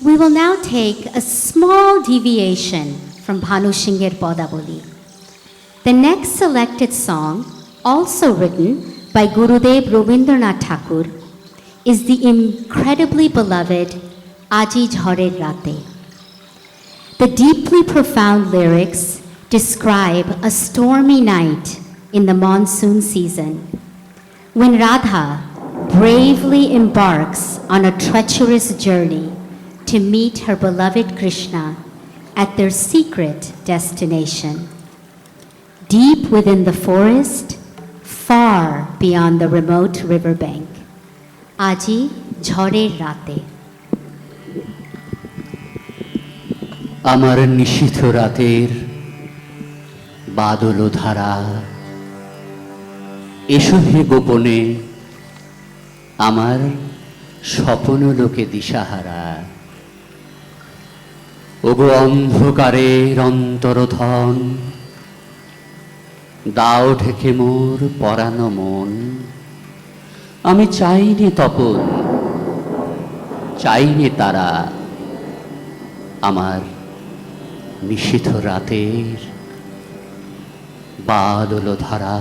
We will now take a small deviation from Bhanu Singher Podaboli. The next selected song, also written by Gurudev Rabindranath Thakur, is the incredibly beloved Aji Jhorer Rate. The deeply profound lyrics describe a stormy night in the monsoon season when Radha bravely embarks on a treacherous journey to meet her beloved Krishna at their secret destination. Deep within the forest, far beyond the remote riverbank. Aji Jhorer Rate. আমার নিশীথ রাতের বাদল ধারা, এসো হে গোপনে আমার স্বপ্ন লোকে দিশাহারা। ওগো অন্ধকারের অন্তরধন, দাও ঢেকে মোর পরানো মন। আমি চাইনি তপন, চাইনি তারা, আমার নিশীথ রাতের বাদল ধারা।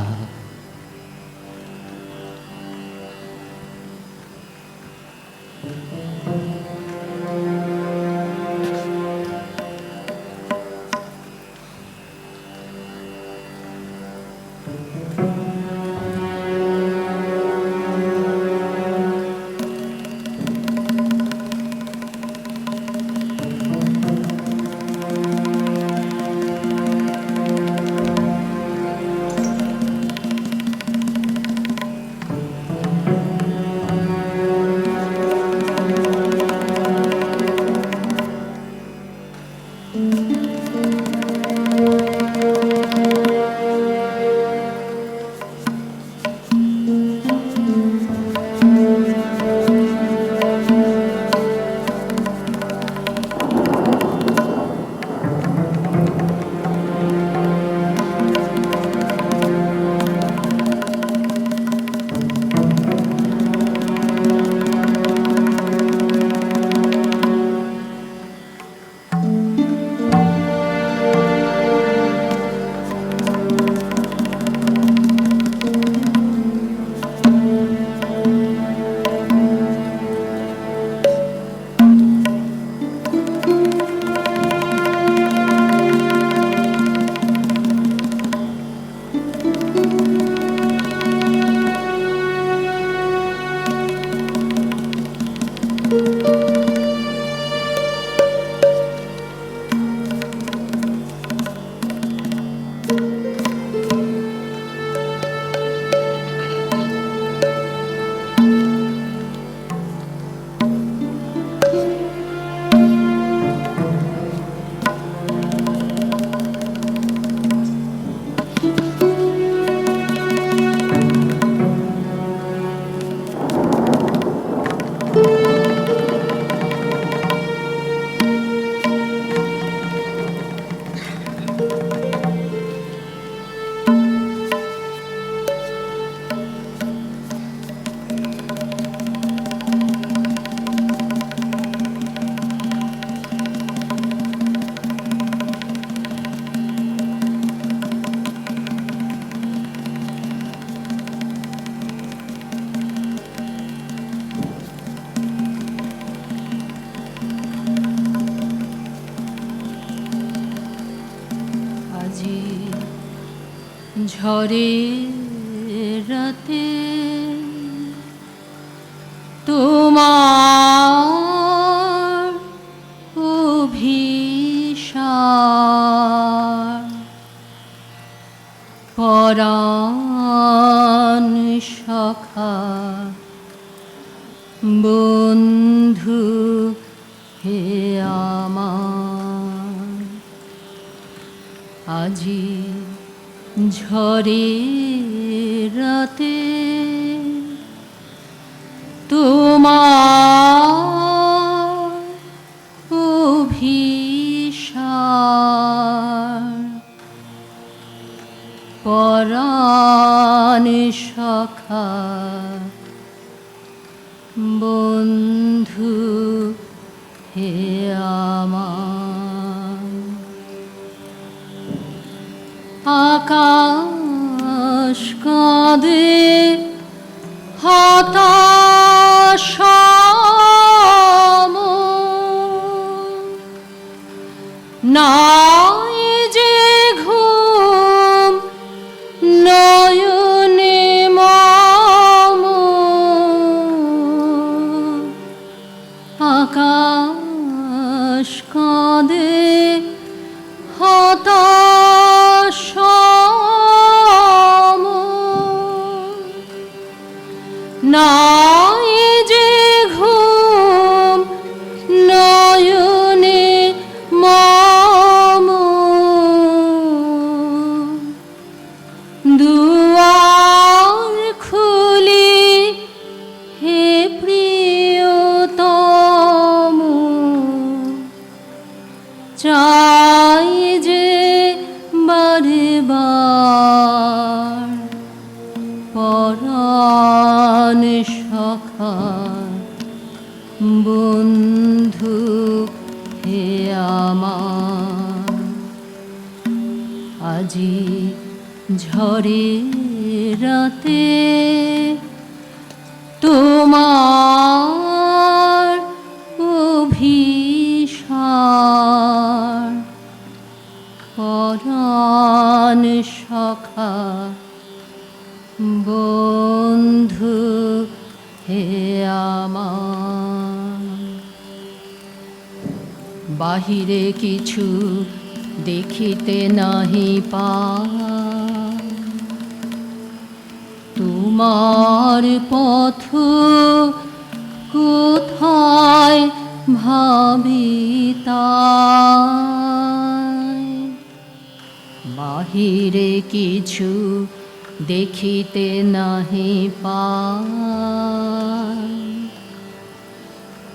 ঝড়ের রাতে তোমার অভিসার পরাণ সখা বন্ধু হে আমার আজি ঝড়ের রাতে তোমার অভিসার পরাণ সখা বন্ধু হে আমার। আকাশ কাঁদে হতাশ নাই যে ঘুম নয়নে মম। আকাশ কাঁদে হতাশ নাই যে ঘুম নয়নে মম। দুয়ার খুলি হে প্রিয়তম, চাই যে বারে বার পরাণ সখা বন্ধু হে আমার। আজি ঝড়ে রাতে তোমার অভিসার পরাণ সখা বন্ধু হে আমার। বাহিরে কিছু দেখিতে নাহি পাই, তোমার পথ কোথায় ভাবি তাই। বাহিরে কিছু দেখিতে নাহি পাই,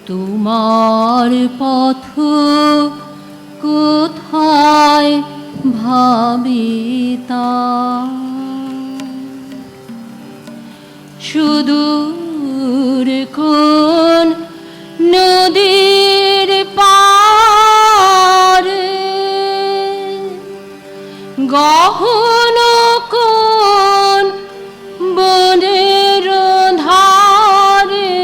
তোমার পথ কোথায় ভাবি তাই। সুদূর কোন নদীর পারে, গহন কোন বনের ধারে,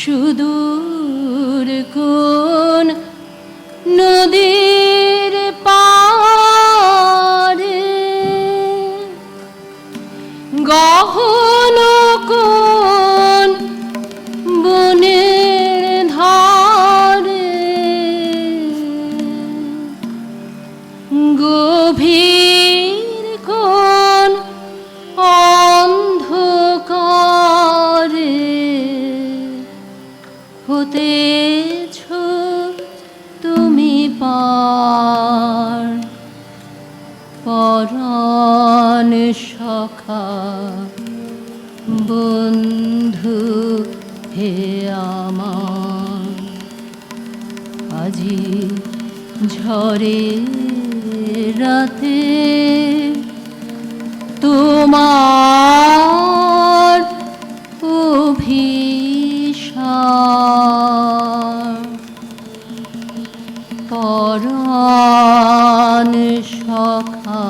সুদূর কোন নদীর পারে, গহন কোন বনের ধারে, গভীর কোন অন্ধকারে হতেছ তুমি পার পরাণ সখা বন্ধু হে আমার। আজি ঝড়ে রাতে তোমার অভিসার পরাণ সখা